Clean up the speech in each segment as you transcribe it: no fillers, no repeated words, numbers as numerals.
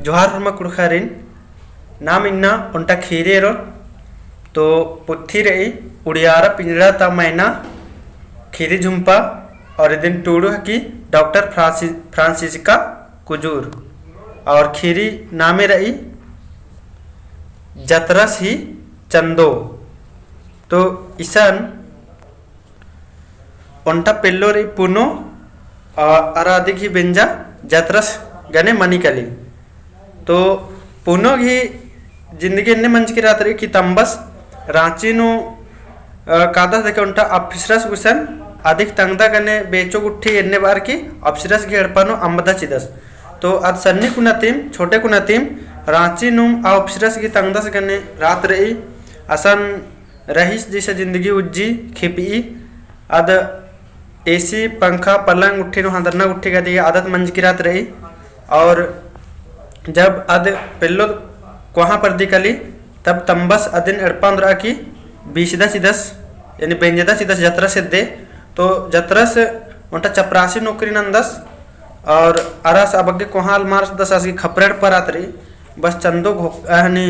जोहार हरमा कुड़खारिन नाम इन्ना उन्टा खीरेरो तो पुत्थी रही उड़ियारा पिंजरा ता मैना खीरी झुम्पा और दिन टूडू की डॉक्टर फ्रांसिस्का कुजूर और खीरी नामे रही जतरस ही चंदो तो ईसन उन्टा पेल्लो रही पुनो आराधिक ही बेंजा जतरस गने मनिकली तो पुनो ही जिंदगी इन्ने मंच की रात रही कि तंबस रांची नु कादा देखे उन्टा अफिसरस गुसन अधिक तंगदा गने बेचो गुट्ठी इन्ने बार की अफिसरस की हड़पानो अम्बदा चिदस तो आज सन्नी कुना टीम छोटे कुना टीम रांची नु अफिसरस की तंगदस गने रात रही असन रहीस जैसे जिंदगी उज्जी खिपी अद एसी पंखा पलंग उठी नु हंदरना उठी का दिया आदत मंच की रात रही और जब अद पेल्लो कोहा पर दिकली तब तंबस अदिन अड़पान रहा की बीसदा सिदस यानी बेंजदा सिदस जतरा से दे तो जतरा से उनटा चपरासी नौकरी नंदस और अरस अबगे कोहाल मार्च दस आसकी खपरेड़ पर आत रही बस चंदो घोनी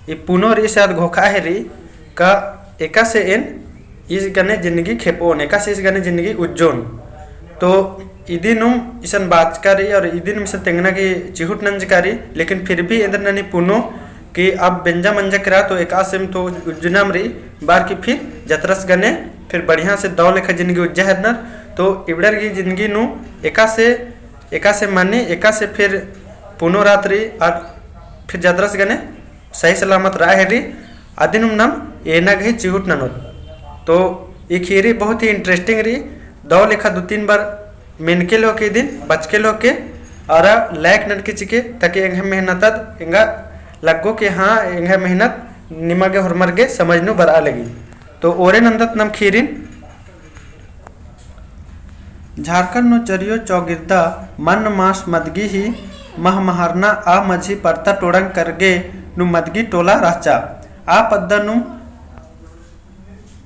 ये पुनो री शायद घोखा है री का एका से इन इस गने जिंदगी खेपोन एका से इस गने जिंदगी उज्जोन तो इदिनुम इसन बाचकारी और इदिनुम इसन तेंगना की चिहुट नंजकारी लेकिन फिर भी इधर ननी पुनो कि अब बेंजा मंजा करा तो एक आसिम तो उज्जनाम रही बार की फिर जतरस गने फिर बढ़िया से दौ लेखा जिंदगी उज्जा है नर तो इबड़र की जिंदगी नु एका से मनी एका से फिर पुनो रात रही और फिर जतरस गने सही सलामत रहा है रही आदिनुम नाम एना गही चिहुट ननोत तो ये खीरी बहुत ही इंटरेस्टिंग रही दौ लेखा 2-3 बार मेनके लो के दिन बचके लो के और लायक नट के चिके ताकि एंगे मेहनत एंगा लगो कि हाँ एंगे मेहनत निमगे हरमरगे समझनो बरा लगी तो ओरे नंदत नम खीरिन झारखंड नो चरियो चौगिरदा मन मास मदगी ही मह महारना आ मझी परता टोड़ंग करगे नु मदगी टोला राचा आ पद्दा नु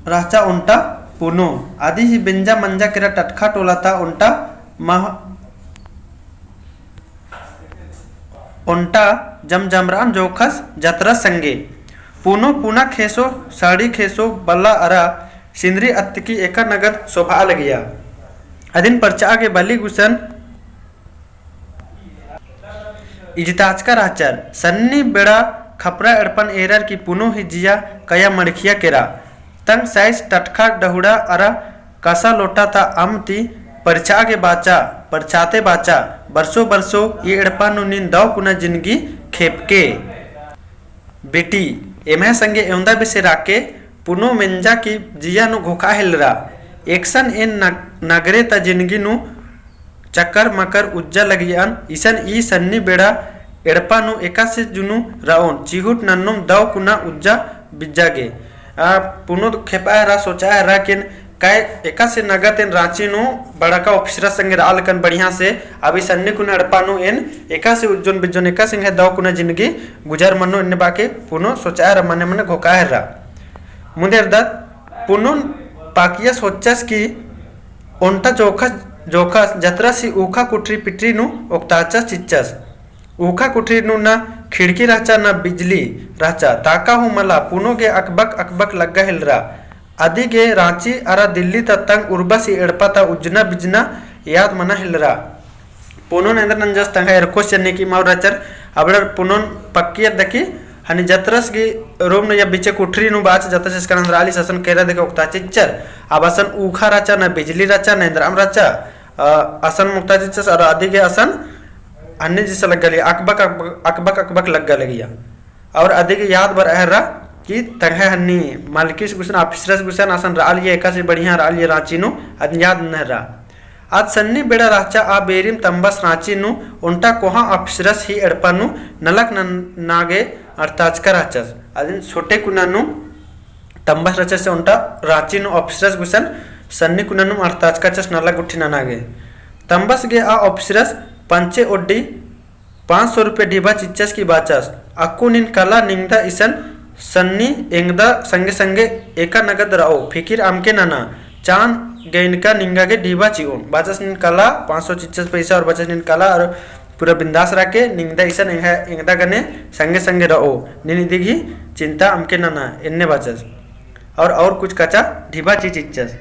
राचा उन्टा पुनो आदि ही बेंजा मंजा केरा टटखा टोला था उन्टा मह उन्टा जमजमरान जोखस जतरा संगे पुनो पुना खेसो साड़ी खेसो बल्ला अरा सिंदरी अत्तकी एका नगद शोभा लगिया अदिन परचा के बली गुसन इजताज का राचर सन्नी बेड़ा खपरा अड़पन एरर की पुनो ही जिया कया मड़खिया केरा तंग साइज टटखा डहुड़ा अरा कसा लोटा था अमती परछा के बाचा परछाते बाचा बरसों बरसों ये एड़पा नु नींद दाव कुना जिंदगी खेपके बेटी एमह संगे एवंदा बिसे राके पुनो मेंजा की जिया नु घोखा हिलरा एक्शन इन नगरे ता जिंदगी नु चक्कर मकर उज्जा लगियान ईसन ई सन्नी बेड़ा एड़पा नु एका से जुनु राउन चिहुट नन्नुम दाव कुना उज्जा बिज्जागे पुनो खेपा रा सोचा है रा किन काय एका से नगत इन रांची नु बड़ा का ऑफिसर संगे राल कन बढ़िया से अभी सन्नी कुना अड़पानु इन एका से उज्जोन बिज्जोन एका संगे दाव कुना जिंदगी गुजार मनो इन बाके पुनो सोचा है मने मने घोका है रा मुंदेर दत पुनो पाकिया सोचस की ओंटा जोखा जतरा सी ऊखा कुटरी पिटरी नु ओक्ताचा चिच्चस ऊखा कुटरी नु ना खिड़की राचा ना बिजली राचा ताका हूँ मला पुनो के अकबक लग्गा हिलरा आदि के रांची अरा दिल्ली तंग उर्बा सी एड़पा ता उजना बिजना याद मना हिलरा पुनो नेंद्र नंजस तंगा एरकोस चन्ने की माव राचर अबड़र पुनो पक्की दकी हनी जतरस की रूम या बीचे कुठरी नु बाच जतरस इसका नंद्राली ससन केरा देखे उक्ता चिच्चर अब असन ऊखा राचा ना बिजली राचा नेंद्राम राचा असन मुक्ता चिच्चर और आदि के असन अन्य जैसा लग गली अकबक लग गया और अधिक याद बर अहरा कि तंगे हन्नी मालिकी से गुसन ऑफिसर गुसन आसन राल ये एका से बढ़िया राल ये रांची नु अद याद न रहा आज सन्नी बेड़ा राचा आ बेरिम तंबस रांची नु उन्टा कोहा ऑफिसरस ही एड़पा नु नलक नागे अर्थाच का राचस अदिन छोटे कुना नु तंबस रचा से उन्टा रांची नु ऑफिसरस गुसन सन्नी कुना नु अर्थाच का चस नलक गुट्ठी नागे तंबस गे आ ऑफिसरस पंचे ओड्डी 500 रुपये डिबा चिच्चस की बाचस अक्कू निन कला निंगदा इसन सन्नी एंगदा संगे संगे एका नगद राओ फिकिर आमके नाना चांद गैनका निंगा के डिबा चिओन बाचस निन कला 500 चिच्चस पैसा और बचस निन कला और पूरा बिंदास राके निंगदा इसन इंगदा गने संगे संगे रहो निनिदिगी चिंता अमके नना इन्ने बाचस और कुछ कचा ढिबा चीज इच्छस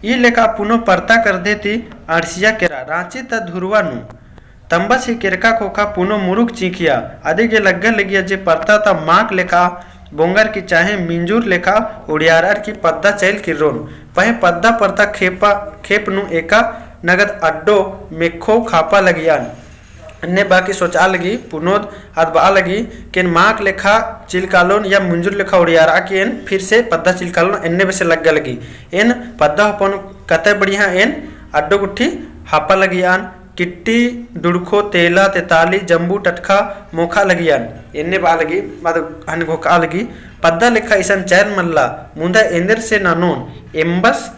ई लेखा पुनो परता कर देती आरसिया केरा रांची त धुरवा नु तंबस ही केरका खोखा पुनो मुरुक चीखिया आदि के लग्गा लगिया जे परता ता माक लेखा बोंगर की चाहे मिंजूर लेखा उड़ियारार की पद्दा चैल किरोन पहे पद्दा परता खेप नु एका नगद अड्डो मेखो खापा लगियान अन्य बाकी सोचा लगी पुनोद अदबा लगी केन माक लेखा चिलकालोन या मुंजुर लेखा उड़ियारा की एन फिर से पद्दा चिलकालोन एन्ने बेसे लग्गा लगी एन पद्दा हपन कते बढ़िया एन अड्डो गुट्ठी हापा लगियान किट्टी दुड़खो तेला तेताली जम्बू टटखा मोखा लगियान एन्ने बा लगी हन घोका लगी पद्दा लेखा इसन चैल मल्ला मुंदा एंदर से नानोन एम्बस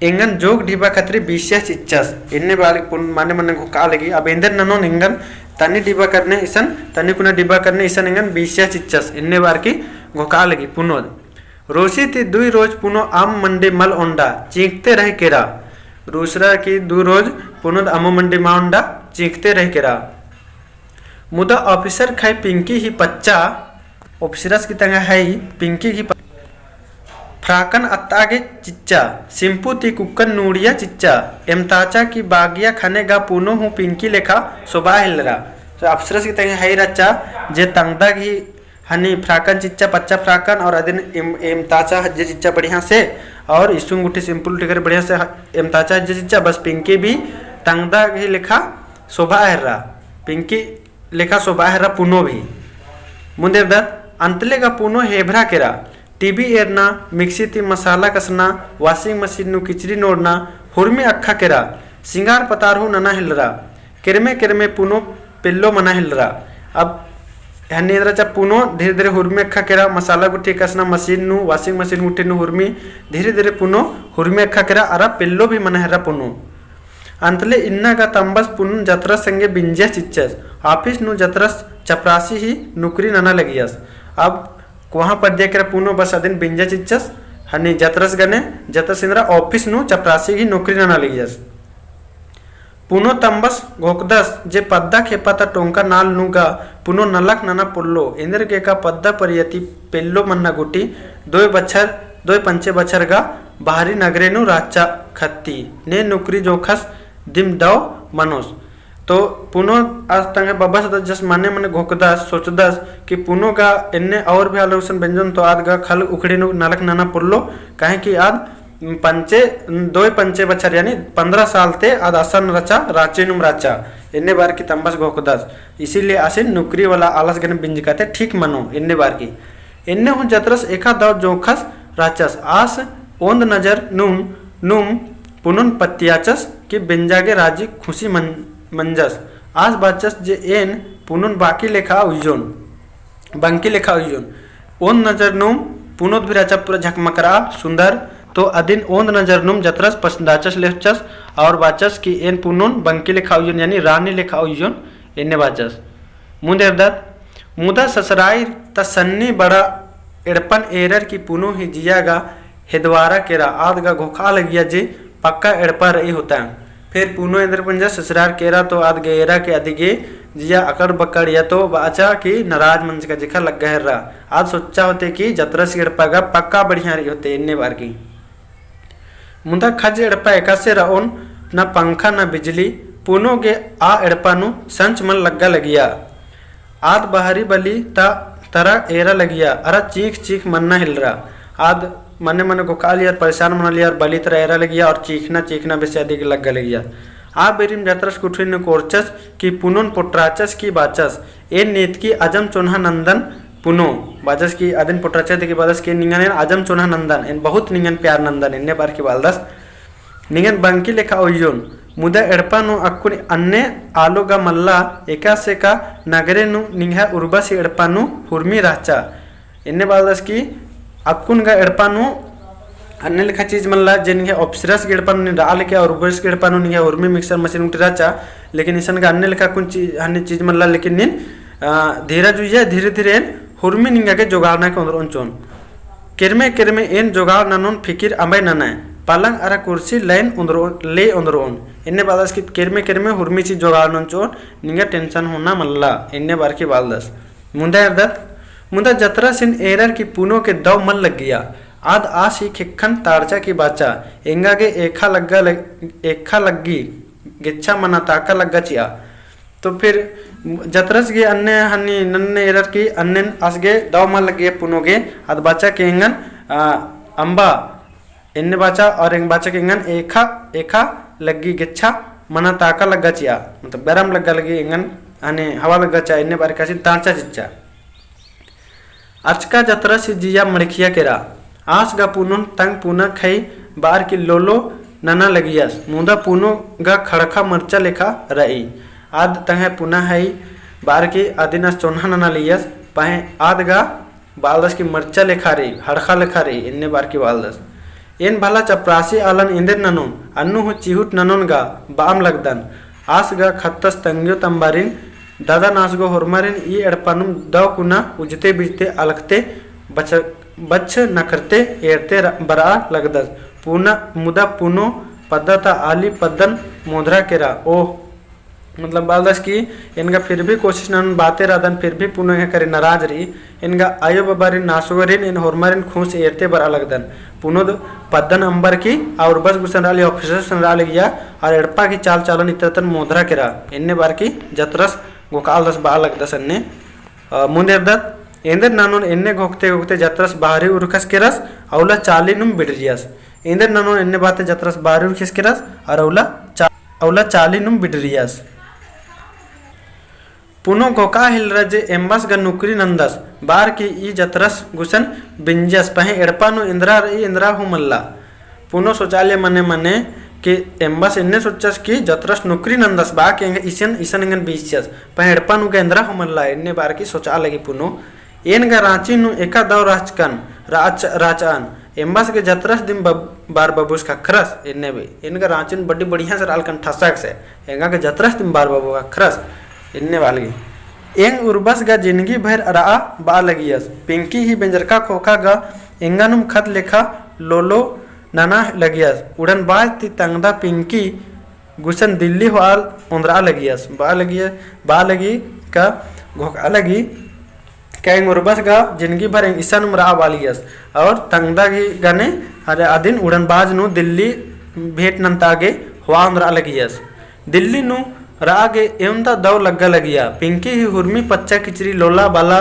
इंगन जोग ढिबा खतरी बीसियस इच्छस इन्ने बाली माने मने घोका लगी अब एंदर नानोन इंगन तनी ढिबा करने इसन तनी कुना ढिबा करने इसन इंगन बीसियस इच्छस इन्ने बार की घोका लगी पुनोद रोसी ती दुई रोज पुनो आम मंडी मल ओंडा चीखते रह केरा दूसरा की दो रोज पुनोद आम मंडी माउंडा चीखते रह केरा मुदा ऑफिसर खाई पिंकी ही पच्चा ऑफिसरस की तंगा है पिंकी की फ्राकन अत्तागे चिच्चा सिंपू ती कुक्कन नूड़िया चिच्चा एमताचा की बागिया खाने गा पुनो हूँ पिंकी लेखा सोबा हिलरा तो अफसरस की तंगा है रच्चा जे तंगदा की हनी फ्राकन चिच्चा पच्चा फ्राकन और अदिन एमताचा हज्जे चिच्चा बढ़िया से और इसुंग गुटी सिंपल टिकर बढ़िया से एमताचा हज्जे चिच्चा बस पिंकी भी तंगदा की लेखा शोभा हर्रा पिंकी लेखा शोभा हर्रा पुनो भी मुंदेर दर अंतले का पुनो हेभरा केरा टीवी एरना मिक्सी ती मसाला कसना वाशिंग मशीन नु किचड़ी नोड़ना हुरमी अक्खा केरा सिंगार पतारहु नना हिलरा किरमे पुनो पिल्लो मना हिलरा अब हन्नीद्राचा पुनो धीरे धीरे हुरमी अक्खा केरा मसाला गुट्टी कसना मशीन नु वाशिंग मशीन गुट्टी नु हुरमी धीरे धीरे पुनो हुरमी अक्खा केरा अरा पिल्लो भी मना हिलरा पुनो अंतले इन्ना का तंबस पुन जत्रस संगे बिंजिया चिच्चस ऑफिस नु जत्रस चपरासी ही नौकरी नना लगियस अब वहाँ पर देख रहा पुनो बस अदिन बिंजा चिच्चस हनी जत्रस गने जत्रस इंद्रा ऑफिस नु चपरासी ही नौकरी नना लगियस पुनो तंबस घोकदस जे पद्दा खेपाता टोंका नाल नुगा पुनो नलक नना पुल्लो इंद्र के का पद्दा परियति पेल्लो मन्ना गुटी दो पंचे बछर गा बाहरी नगरे नु राचा खत्ती ने नौकरी जोखस दिम दाव मनोस तो पुनो आज तंगे बाबा सदा जस माने मने घोकदास सोचदास कि पुनो का इन्ने और भी आलोचन व्यंजन तो आद गा खल उखड़ी नु नालक नाना पुल्लो काहे कि आद दो पंचे बछर यानी 15 साल ते आद आसन रचा राचे नुम राचा इन्ने बार की तंबस घोकदास इसीलिए आसिन नौकरी वाला आलस गने बिंज कहते ठीक मनो इन्ने बार की इन्ने हूँ जत्रस एका दाव जोखस राचस आस ओंद नजर नुम पुनुन पत्तियाचस कि बिंजागे राजी खुशी मंजस आज बाचस जे एन पुनुन बाकी लेखा उजोन बंकी लेखा उजोन ओंद नजर नुम पुनोद विराचा पूरा झकमकरा सुंदर तो अदिन ओंद नजर नुम जत्रस पसंदाचस लेचस और बाचस की एन पुनुन बंकी लेखा उजोन यानी रानी लेखा उजोन एने बाचस मुंदेरदत मुदा ससराई तसन्नी बड़ा एड़पन एरर की पुनो ही जियागा हेदवारा केरा आद गा घोखा लगिया जे पक्का एड़पा रही होता है फिर पुनो इंद्र पंजा ससुरार केरा तो आद गेरा के अधिगे जिया अकड़ बकड़ या तो बाचा की नाराज मंच का जिखा लग गया रहा आज सोचा होते कि जत्रस एड़पा गा पक्का बढ़िया रही होते इन्ने बार की मुंदा खज एड़पा एका से रहोन न पंखा न बिजली पुनो के आ एड़पा नु संच मन लग्गा लगिया आद बाहरी बली ता तरा एरा लगिया अरा चीख मन्ना हिल रहा आद मने मने को खा लिया परेशान मना लिया बली तरह एरा लगिया और चीखना बेसे अधिक लग लगिया आ बेरिम जत्रस कुठिन कोरचस की पुनुन पुट्राचस की बाचस ए नीत की अजम चोन्हा नंदन पुनो बाचस की अदिन पुट्राचस की बाचस के निंगन अजम चोन्हा नंदन इन बहुत निंगन प्यार नंदन इन्ने बार की बालदस निंगन बंकी लेखा ओयोन मुदा एड़पा नु अक्कुन अन्ने आलोगा मल्ला एका से का नगरे नु निंहा उर्बसी एड़पा नु हुर्मी राचा इन्ने बालदस की अक्कुन गा एड़पा नु अन्य लेखा चीज मल्ला जिनके ऑप्सरस के एड़पा नु डाल के और उर्बस के एड़पा नु निंहा उर्मी मिक्सर मशीन उठ राचा लेकिन इसन का अन्य लेखा कुछ चीज मल्ला लेकिन निन धीरे जुइया धीरे धीरे हुर्मी निंगा के जोगाड़ना के अंदर उनचोन किरमे एन जोगाड़ ननोन फिकिर अम्बाई नना पलंग अरा कुर्सी लाइन ले अंदर इन्ने बालदस की केरमे केरमे हुर्मीची जोगाड़ नंचोन निंगा टेंशन होना मल्ला इन्ने बार की बालदस मुंदा जतरा सिन एरर की पुनो के दव मल लग गया आद आशी खिखन तारचा की बाचा एंगा के एखा लग्गी गिच्छा मना ताका लग्गा चिया। तो फिर जतरस गे अन्य हन्नी नन्ने एरर की अन्य असगे दव मल लग गया पुनोगे आद बाचा के एंगन अंबा इन्ने बाचा और एंग बाचा के एंगन एखा लग्गी गिच्छा मना ताका लग्गा चिया मतलब गरम लग्गा लगी एंगन अने हवा लग्गा चा इन्ने बार कासी तारचा चिच्चा। अचका जतरा से जिया मड़खिया केरा आस गा पुनोन तंग पुना खई बार की लोलो नना लगियास मुदा पुनो गा खड़खा मरचा लेखा रही आद तंग पुना हई बार की आदिनास चोन्हा नना लियास पाए आद गा बालदस की मरचा लेखा रही हड़खा लेखा रही इन्ने बार की बालदस इन भला चपरासी आलन इंदर ननोन अन्नु हो चिहुट ननोन गा बाम लगदन आस गा खत्तस तंग्यो तंबारिन दादा नासगो होरमारिन ई एड़पानुम दव कुना उजते बिजते अलगते बच्च नखरते एरते बरा लगदस पुना मुदा पुनो पद्धता आली पद्दन मोधरा केरा ओह मतलब बालदस की इनका फिर भी कोशिश नन बातें रादन फिर भी पुनो करे नाराज रही इनका आयो बबारिन नासुगरिन इन होरमारिन खूस एरते बरा लगदन पुनो पद्दन अंबर की और बस गुसन राली ऑफिसर सन राली गया और एड़पा की चाल चालन इतरतन मोधरा केरा इन्ने बार की जतरस गोकाल दस बा लगदस अन्ने मुंदेरदत इंदर नानोन इन्ने घोकते घोकते जतरस बाहरी उरखस केरस औला चालीनुम बिडरियस इंदर नानोन इन्ने बाते जतरस बाहरी उरखस केरस और औला चालीनुम बिडरियस पुनो गोका हिलरजे एम्बस ग नुकरी नंदस बार की ई जतरस गुसन बिंजस पहे एड़पानु इंद्रा हु मल्ला पुनो शौचालय मने मने कि एम्बस इन्ने सोचस कि जतरस नुकरी नंदस बा के ईसन इंगन बीचस पहे एड़पानु ग इंद्रा हु मल्ला इन्ने बार की शौचालय की पुनो एन ग रांची नु एका दव राचन एम्बस के जतरस दिन बार बबूस खखरस इन्ने भी इनका रांची नु बड़ी बढ़िया से राल कंठसक से एंगा के जतरस दिन बार बबू खखरस इन्ने वालगी एंग उर्बस गा जिंदगी भर रा बा लगियस पिंकी ही बेंजरका खोखा गा एंगानुम खत लेखा लोलो नाना लगियस उड़न बाज ती तंगदा पिंकी गुसन दिल्ली हाल उंदरा लगियस बा लगी का घोका लगी कैंग उर्बस गा जिंदगी भर ईसन रा वालियस और तंगदा की गने अरे आदिन उड़न बाज नु दिल्ली भेट नंतागे हुआ उंदरा लगियस दिल्ली नु रागे एवंता दव लग्गा लगिया पिंकी ही हुर्मी पच्चा किचरी लोला बाला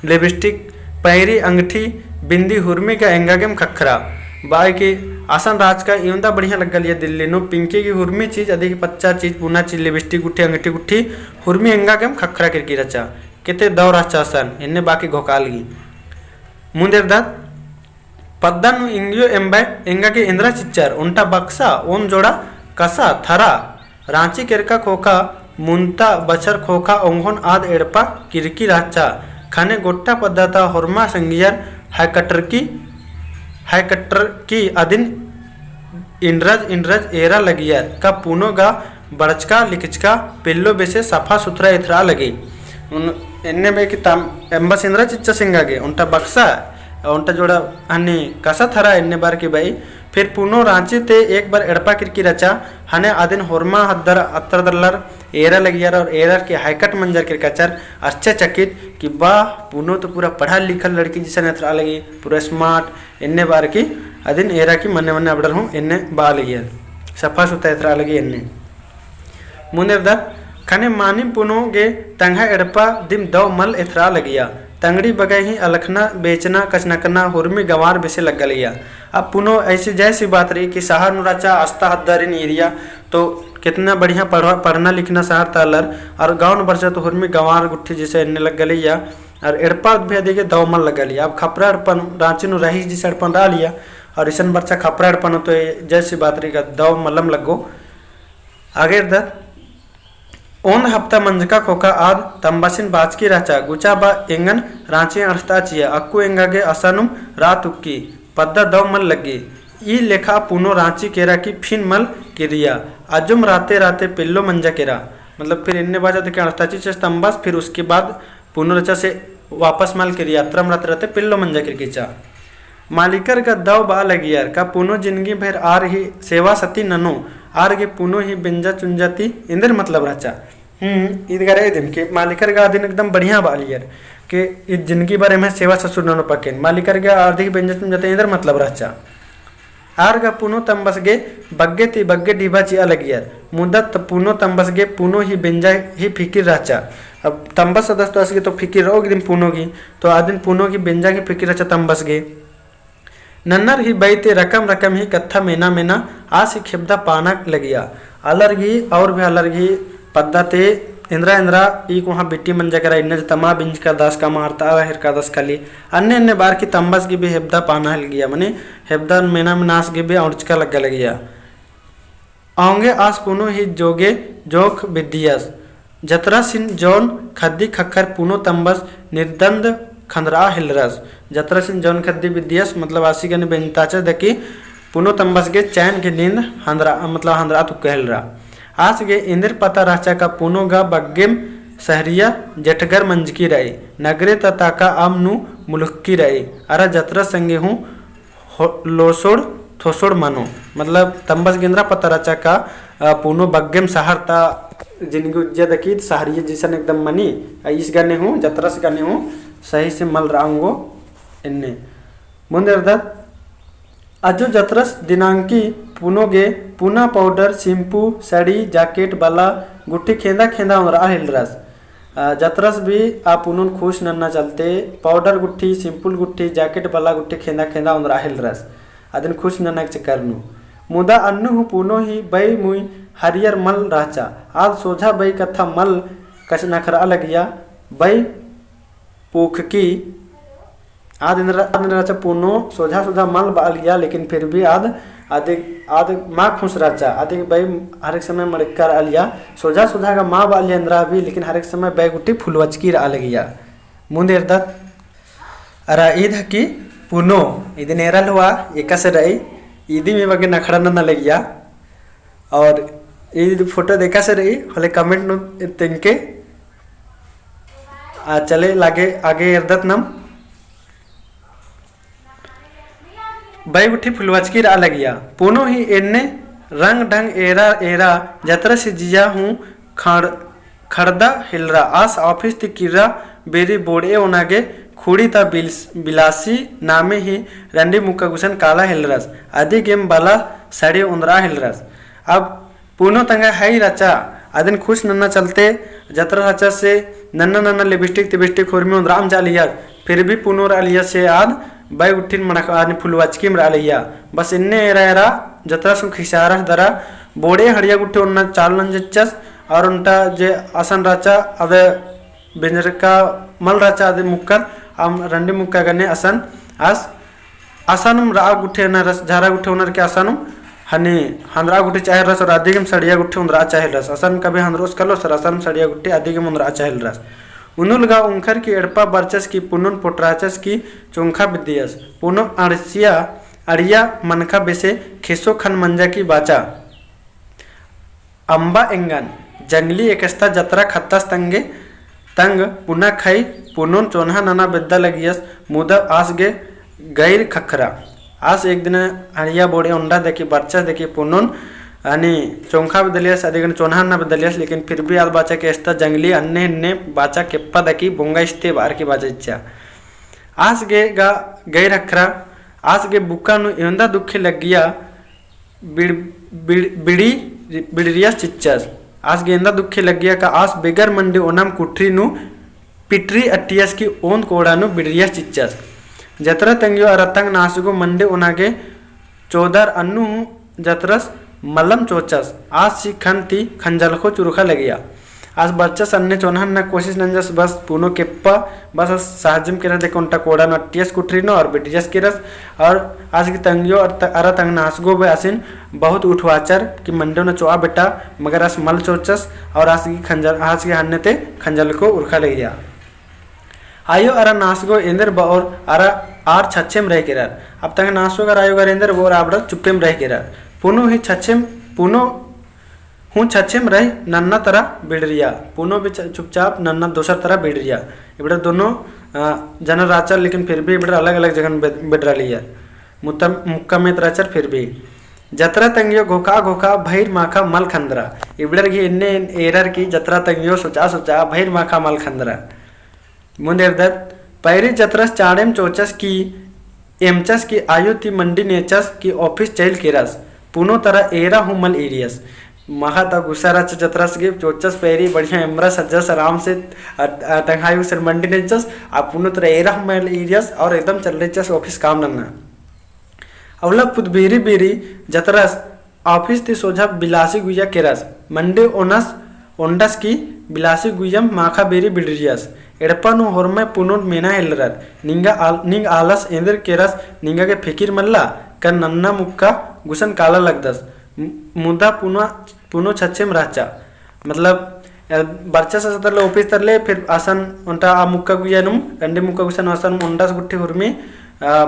लिपस्टिक पैरी अंगठी बिंदी हुर्मी का एंगागेम खखरा बाय की आसन राज का एवंता बढ़िया लग्गा लिया दिल्ली नु पिंकी की हुर्मी चीज अधिक पच्चा चीज पुना चीज लिपस्टिक गुट्ठी अंगठी गुट्ठी हुर्मी एंगागेम खखरा किरकी रचा केते दव राचा सन इन्ने बाकी घोकालगी मुंदेर दात पद्दनु इंगियो एम्बाय एंगा के इंद्रा चिच्चर उंटा बक्सा ओम जोड़ा कसा थरा रांची केरका खोखा मुंता बचर खोखा ओंघोन आद एड़पा किरकी राचा खाने गोट्टा पद्धता होरमा संगियर हाईकटर की अदिन इंड्रज एरा लगियर का पुनो गा बड़चका लिखचका पिल्लो बेसे सफा सुथरा इथरा लगी इन्ने में कि एम्बस इंद्रा चिच्चा सिंगागे उनटा बक्सा उनटा जोड़ा हनी कसा थरा इन्ने बार की भाई फिर पुनो रांची ते एक बार एड़पा किरकी रचा हने आदिन होरमा हद्दर अत्तर दल्लर एरा लगियार और एरर के हाईकट मंजर किरकचर अच्छे चकित कि वाह पुनो तो पूरा पढ़ा लिखल लड़की जिसे नेत्रा लगी पूरा स्मार्ट इन्ने बार की अदिन एरा की मन्ने मन्ने अबडर हूँ इन्ने बा लगियार सफा सुता एत्रा लगी इन्ने मुनेर दर खने मानी पुनो गे तंगा एड़पा दिम दव मल एथरा लगिया तंगड़ी बगाई ही अलखना बेचना कचनकना हुर्मी गंवार बेसे लग गलिया अब पुनो ऐसी जैसी बात रही कि शहर नुराचा आस्था हद्दारिन एरिया तो कितना बढ़िया पढ़ना लिखना शहर तालर और गाँव न बरसा तो हुर्मी गंवार गुट्ठी जैसे इन्ने लग गलिया और एड़पा भी अधिक दव मल लग गलिया अब खपरा अड़पन रांची नु रही जिस अड़पन रहा लिया और ईसन बरसा खपरा अड़पन तो जैसी बात रही का दव मलम लगो आगे दर ओन हफ्ता मंजका खोका आद तंबासिन बाचकी राचा गुचा बा एंगन रांची अड़ता चिया अक्कू एंगागे असनुम रात उक्की पद्दा दव मल लगी ई लेखा पुनो रांची केरा की फिन मल किरिया अजुम राते राते पिल्लो मंजा केरा मतलब फिर इन्ने बाजा देखे अड़ताची से तंबास फिर उसके बाद पुनो रचा से वापस मल किरिया त्रम राते राते पिल्लो मंजा किरकीचा मालिकर का दव बा लगियार का पुनो जिंदगी भर आ रही सेवा सती ननो आर्गे पुनो ही बेंजा चुंजाती इंदर मतलब राचा ईदगार दिन के मालिकर गा दिन एकदम बढ़िया बालियर के जिनकी बारे में सेवा ससुर ननो पकेन मालिकर गा आर्थिक बेंजा चुंजाती इंदर मतलब राचा आर्गा पुनो तंबसगे बग्गे ती बग्गे डिबा ची अलग यार मुदत पुनो तंबसगे पुनो ही बेंजा ही फिकिर राचा अब तंबस सदस्य तो असगे तो फिकिर रहोगी दिन पुनो की तो आदिन पुनो की बेंजा की फिकिर राचा तंबसगे नन्नर ही बैते रकम रकम ही कत्था मेना मेना आस ही खेबदा पाना लगिया अलर्गी और भी अलर्गी पद्धते इंद्रा इंद्रा ई वहाँ बिट्टी मंजा करा इन तमा बिंज का दास का मारता हिर का दस खाली अन्य अन्य बार की तंबस की भी हेब्दा पाना हल गया मने हेब्दा मेना नास की भी औचका लगा लगिया आऊंगे आस पुनो ही जोगे जोख विद्यास जतरा सिन जौन खद्दी खखर पुनो तंबस निर्दंद खंदरा हिलरस जतरा सिन जौन खद्दी विद्यास मतलब आसी गने बेंताचा दकी पुनो तंबस के चैन के नींद हंदरा मतलब हंदरा तु कहलरा आज गे इंद्र पता राचा का पुनो गा बग्गेम सहरिया जटगर मंजकी रही नगरे तता का आमनु मुलुक्की रही अरा जतरा संगे हूँ लोसोड़ थोसोड़ मानो मतलब तंबस गेंद्रा पता राचा का पुनो बग्गेम सहारता जिनकी उज्जत की सहरिया जिसन एकदम मनी इस गाने हूँ जतरा से गाने हूँ सही से मल रांगो इन्ने मुंदे अजो जतरस दिनांकी पुनोगे पुना पाउडर शैम्पू साड़ी जैकेट बाला गुट्ठी खेंदा खेंदा उमरा हिलरस जतरस भी आप पुनोन खुश नन्ना चलते पाउडर गुट्ठी सिंपल गुट्ठी जैकेट बाला गुट्ठी खेंदा खेंदा उमरा हिलरस अदिन खुश नन्ना चकरनु मुदा अन्नु हु पुनो ही बई मुई हरियर मल राचा आज सोझा बई कथा मल कछ नखरा लगिया बई पूख की आद राचा पुनो सोझा सोझा मल बालिया लेकिन फिर भी आद माँ खुश राचा आदि भाई हर एक समय मड़कर आलिया सोझा सोझा का माँ बालिया इंद्रा भी लेकिन हर एक समय बैगुटी फुलवचकी अलगिया मुंदेर दत अरा ईद की पुनो इद नेरल हुआ एक से रही ईदी में बगे नखड़ा न लगिया और ईद फोटो देखा से रही हले कमेंट तिनके चले लागे आगे इर्दत नम बाई उठी फुलवचकी अलगिया पुनो ही एने रंग ढंग एरा एरा जतरा से जिया हूँ खड़दा हिलरा आस ऑफिस ती किरा बेरी बोड़े ओनागे खुड़ी ता बिलासी नामे ही रंडी मुक्का गुसन काला हिलरस आदि गेम बाला साड़ी उंदरा हिलरस अब पुनो तंगा है रचा आदिन खुश नन्ना चलते जतरा रचा से नन्ना नन्ना लिपस्टिक तिबिस्टिक खोर में उंदराम जालिया फिर भी पुनो रालिया से आद बाई उठिन मणक आदि फुलवचकी में रालिया बस इन्ने एरा जतरा सु खिसारा दरा बोड़े हड़िया गुट्टे उन्ना चालन जच्चस और उनटा जे आसन राचा अदे बेंजर का मल राचा अदे मुक्कर आम रंडी मुक्का गने आसन आस आसनम रा गुट्टे न रस झारा गुट्टे उनर के आसनम हनी हंद्रा गुट्टे चाहे रस और आदिगम सड़िया गुट्टे उनरा चाहे रस आसन कभी हंद्रोस कलो सर आसन सड़िया गुट्टे आदिगम उनरा चाहे रस उनुलगा उंखर की एड़पा बरचस की पुनुन पोटराचस की चुंखा विद्यस पुनो अड़सिया अड़िया मनखा बेसे खिसो खन मंजा की बाचा अंबा एंगन जंगली एकस्ता जतरा खत्तास तंगे तंग पुना खाई पुनुन चोन्हा नाना बिद्दा लगियस मुदा आस गे गैर खखरा आस एक दिन हड़िया बोड़े उंडा देखी बरचस देखी पुनुन आणि चोंखा बदलियस अदिगन चोन्हा ना बदलियस लेकिन फिर भी आज बाचा के एस्ता जंगली अन्ने ने बाचा केप्पा दकी बोंगा इस्ते बार की बाचा इच्छा आज गे गा गैर अखरा आज गे बुक्का नु इंदा दुखे लग गया बिड़ी बिड़रिया चिच्चस आज गे इंदा दुखे लग गया का आज बेगर मंडी ओनम कुठरी नु पिटरी अट्टियस की ओंद कोड़ा नु बिड़रिया चिच्चस जतरा तंगियो अरतंग नासुगो मंडे ओनागे चौदर अन्नु जतरस मलम चोचस आज सी खन ती खंजल को चुरुखा लगिया आज बच्चस अन्य चोनहन न कोशिश नंजस बस पुनो केप्पा बस साहजम के रह उनटा कोड़ा नटियस कुठरीनो और बिटियस के रस और आज की तंगियो और अरा तंग नासगो बे आसिन बहुत उठवाचर कि मंडो न चोआ बेटा मगर आज मल चोचस और आज की खंजल आज के हन्ने ते खंजल को उरखा लगिया आयो अरा नासगो इंदर और अरा आर छच्छेम रह के अब तंग नासगो कर आयो कर इंदर वो आबड़ चुप्पेम रह के पुनो ही छच्छेम पुनो हूँ छच्छेम रह नन्ना तरह बिड़रिया पुनो भी चुपचाप नन्ना दोसर तरह बिड़रिया इबड़ा दोनों जन राचर लेकिन फिर भी इबड़ा अलग अलग जगह बिडरा लिया मुक्का में राचर फिर भी जत्रा तंगियो घोका घोका भैर माखा मल खंदरा इबड़र की इन्ने एरर की जत्रा तंगियो सुचा सुचा भैर माखा मल खंदरा मुंदेरदत पैरी जत्रस चाड़ेम चोचस की एमचस की आयु ती मंडी नेचस की ऑफिस चैल केरस पुनो तरह एरा हूँ मल एरियस महा ता गुस्सारा जत्रस के चोचस पैरी बढ़िया एमरा सज्जस आराम से तंगायु सर मंडी नेचस आ पुनो तरह एरा हूँ मल एरियस और एकदम चल रही चस ऑफिस काम नन्ना अवला पुत बेरी बेरी जतरस ऑफिस ती सोझा बिलासी गुया केरस मंडे ओनस ओंडस की बिलासी गुयम माखा बेरी बिडरियस एड़पनु होरमे पुनुन मेना हेलरर निंग आलस एंदर केरस निंगा के फिकिर मल्ला कर नन्ना मुक्का गुसन काला लगदस मुदा पुनो छच्छेम राचा मतलब बर्चा से तरले ऑफिस तरले फिर आसन उनटा आ मुक्का गुयानुम रंडे मुक्का गुसन आसन ओंडस गुट्ठी हुरमी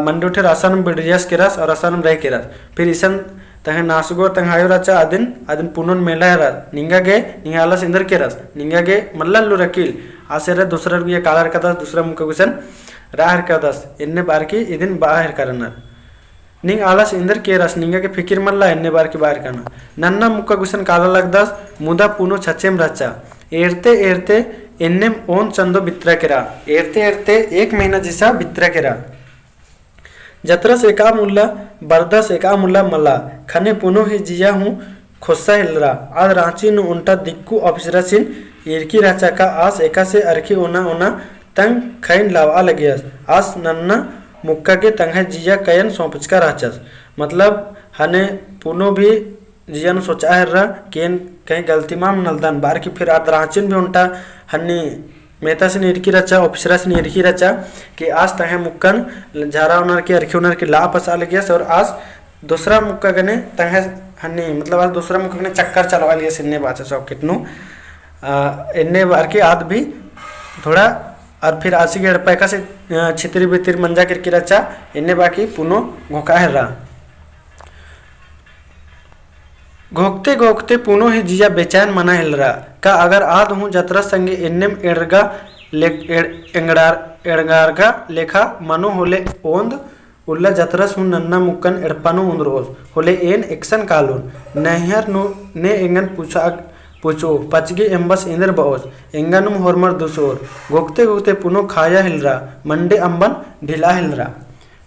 मंडे उठे आसन बिडरियस केरस और आसन रह केरस फिर इसन तहे नासगो तंगायो राचा आदिन पुनुन मेला हेरस निंगा आलस एंदर केरस निंगा के मल्लल्लु रकील आसेरा दूसरा गुया काला हरकतस दूसरा मुक्का गुसन रा हरकतस इन्ने बार की इदिन बाहर करना निंग आलस इंदर केरस निंगा के फिकिर मल्ला इन्ने बार की बाहर करना नन्ना मुक्का गुसन काला लगदस मुदा पुनो छच्छेम रचा एरते एरते इन्नेम ओन चंदो बित्रा केरा एरते एरते एक महीना जिसा बित्रा केरा जत्रस एका मुल्ला बरदस एका मुल्ला मल्ला खने पुनो ही जिया हूँ खोसा हिलरा आज रांची नु उन्टा दिक्कू ऑफिसरा सिन इरकी राचा का आस एका से अरखी ओना ओना तंग खैन लावा लगियस आस नन्ना मुक्का के तंग जिया कयन सौंपचका राचस मतलब हने पुनो भी जिया नु सोचा है रहा केन कहीं गलती माम नलदान बार की फिर आज रांची भी उन्टा हन्नी मेहता से इरकी रचा ऑफिसरा से इरकी रचा कि आज तहे मुक्कन झारा उनर के अरखी उनर के ला पसा लगियस और आज दूसरा मुक्का गने तहे हन्नी मतलब आज दूसरा मुक्का गने चक्कर चलवा लिया सिन्ने बाचा सॉकेट नु इन्ने बार के आद भी थोड़ा और फिर आसी के पैका से छितरी बितिर मंजा करके रचा इन्ने बाकी पुनो घोका है रहा घोकते घोकते पुनो ही जिया बेचैन मना हिल रहा का अगर आद हूँ जतरा संगे इन्नेम एड़गा एड़गारगा लेखा मनो होले ओंद उल्ला जतरस हूँ नन्ना मुक्कन एड़पानु उन रोज होले एन एक्शन कालून नहर नु ने एंगन पूछो पचगे एम्बस इंदर बओस एंगनुम होरमर दुसोर घोकते घोकते पुनो खाया हिल रहा मंडे अंबन ढिला हिल रहा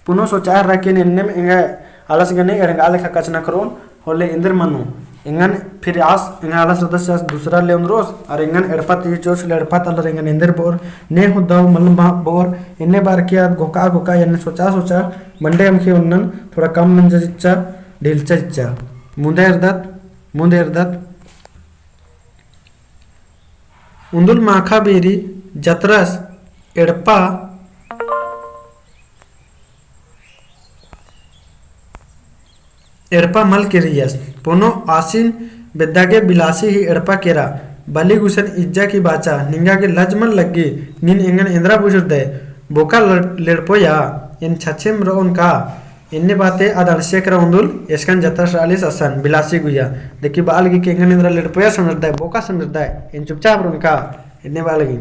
पुनो सोचा रहा कि इन्नेम एंगा आलस गने एड़गा लेखा कचना करोन होले इंद्र मनु इंगन फिर आस इंगाला सदस्य दूसरा ले रोज और इंगन एड़पत चोस एड़पत अलर इंगन इंदर बोर ने हुदाव मल्लम बोर इन्ने बार किया घोका घोका यानी सोचा मंडे हमके उन्नन थोड़ा कम नंजा ढिलचा इच्छा मुंदे हरदत उंदुल माखा बेरी जतरस एड़पा एड़पा मल केरियस पुनो आसिन बेदागे बिलासी ही एड़पा केरा बली गुसन इज्जा की बाचा निंगा के लजमन लग्गी निन एंगन इंद्रा बुजुर दे बोका लेड़पो या इन छच्छेम रोन का इन्ने बाते आदर शेखर उंदुल यशकन जतरस रालिस असन बिलासी गुया देखी बालगी के एंगन इंद्रा लेड़पोया समझदा है बोका समझदा है इन चुपचाप रोन का इन्ने बालगी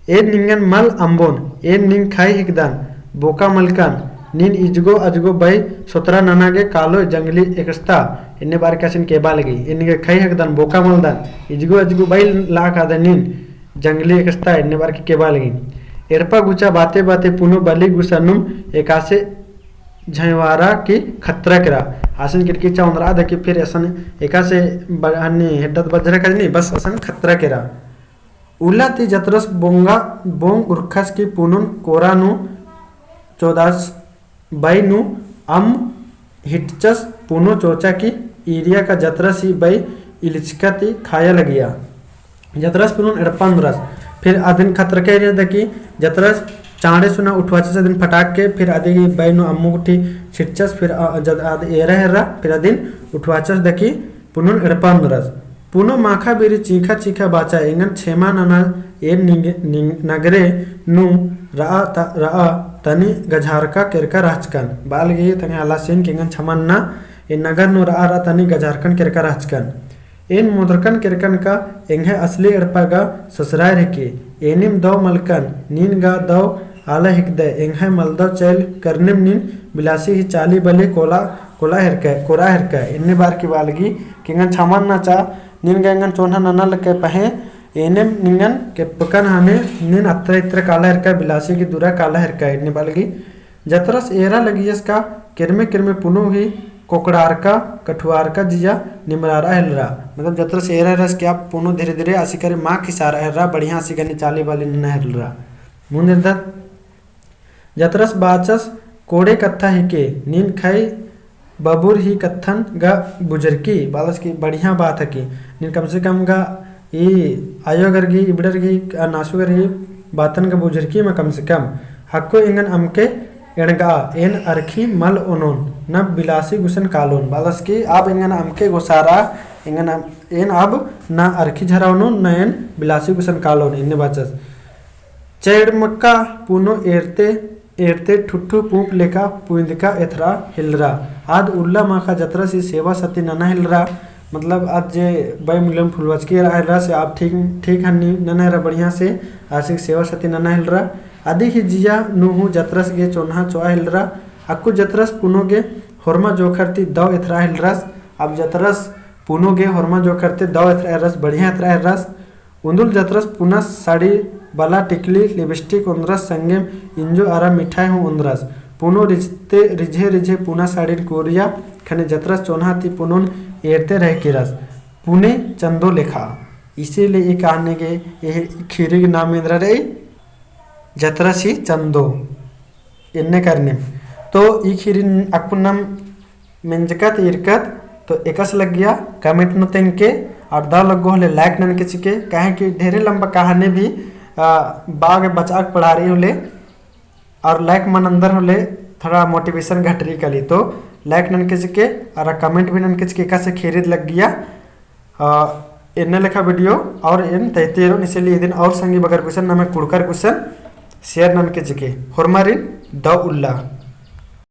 ए निंगन मल अंबोन ए निंग खाई हिकदान बोका मलकान नीन इजगो अजगो बाई सोतरा ननागे कालो जंगली एकस्ता इन्ने बार कैसिन केबा लगी इनके खई हकदान बोका मलदान इजगो अजगो बाई लाख आदा नीन जंगली एकस्ता इन्ने बार की केबा लगी एरपा गुचा बाते बाते पुनो बली गुसनुम एकासे झयवारा की खतरा करा आसन किरकी चौंदरा देखी फिर असन एकासे हन्नी हेडत बजरा करनी बस असन खतरा करा उला ती जतरस बोंगा बोंग उर्खस की पुनुन कोरानु चौदास बाई नु अम हिटचस पुनो चोचा की इरिया का जतरस ही बाई इलिचकती खाया लगिया जतरस पुनुन एड़पांदरस फिर आदिन खतर के एरिया दकी जतरस चांडे सुना उठवाचस आदिन फटाक के फिर आदि बाई नु अम्मू गुठी छिटचस फिर जद आदि एरा हेरा फिर आदिन उठवाचस दकी पुनुन एड़पांदरस पुनो माखा बेरी चीखा चीखा बाचा एंगन छेमा नना ए नगरे नु रा तनी गझारका केरका राजकन बाल गई तने आलासीन केंगन छमन्ना ए नगर नु रा तनी गझारकन केरका राजकन एन मुद्रकन केरकन का एंगे असली एड़पागा ससराय रेके एनिम दो मलकन नीन गा दो आला हिकदे एंगे मलदो चैल करनिम नीन बिलासी ही चाली बले कोरा हिरका इन्ने बार की बालगी किंगन छामान ना चा निन गंगन चोना नना लके पहे एने निंगन के पकन हाने निन अत्र इत्र काला हिरका बिलासी की दूरा काला हिरका इन्ने बालगी जतरस एरा लगी का किरमे किरमे पुनो ही कोकड़ार का कठुआर का जिया निमरारा हिलरा मतलब जतरस एरा रस क्या पुनो धीरे धीरे आसी करे माँ खिसारा हिलरा बढ़िया आसी करनी चाली वाली नना हिलरा मुंदिर जतरस बाचस कोड़े कत्था ही के नींद खाई बबूर ही कत्थन गा बुजरकी बालस की बढ़िया बात है कि नींद कम से कम गा ये आयोगर की इबड़र की नासुगर की बातन का बुजरकी में कम से कम हक्को इंगन अमके एणगा एन अरखी मल ओनोन न बिलासी गुसन कालोन बालस की अब इंगन अमके गोसारा इंगन एन अब न अरखी झरावनोन न एन बिलासी गुसन कालोन इन्ने बाचस चेड़ मक्का पुनो एरते ठुट्ठू पूप लेका पुंदका एथरा हिलरा आद उल्ला माखा जतरा सी सेवा सती नना हिलरा मतलब आज जे बाई मुलम फुलवाच के हिलरा से आप ठीक हन्नी नना हिलरा बढ़िया से आशिक सेवा सती नना हिलरा आदि ही जिया नुहु जतरस गे चोन्हा चोआ हिलरा अक्कु जतरस पुनो गे होरमा जोखरती दव एथरा हिलरास अब जतरस पुनो गे होरमा जोखरते दव एथरा हिलरास बढ़िया एथरा हिलरास उंदुल जतरस पुनः साड़ी बाला टिकली लिपस्टिक उंद्रस संगेम इंजो आरा मिठाई हूँ उंद्रस पुनो रिझे रिझे पुना साड़ी कोरिया खने जतरस चोन्हा ती पुनोन एरते रह किरस पुणे चंदो लेखा इसीलिए ये कहने के ये खीरी के नाम इंद्र रे जतरस ही चंदो इन्ने करने तो ये खीरी अकुनम मिंजकत इरकत तो एकस लग गया कमेंट न तेंके और दा लगो हले लाइक नन के चिके कहे कि ढेरे लंबा कहानी भी बाग बचा पढ़ा रही होले और लाइक मन अंदर होले थोड़ा मोटिवेशन घट रही कली तो लाइक नन के चिके और कमेंट भी नन के चिके का से खेरिद लग गया इन्ने लेखा वीडियो और इन तैतीरो इसलिए दिन और संगी बगर क्वेश्चन ना मैं कुड़कर क्वेश्चन शेयर नन के चिके फॉर्मरिन द उल्ला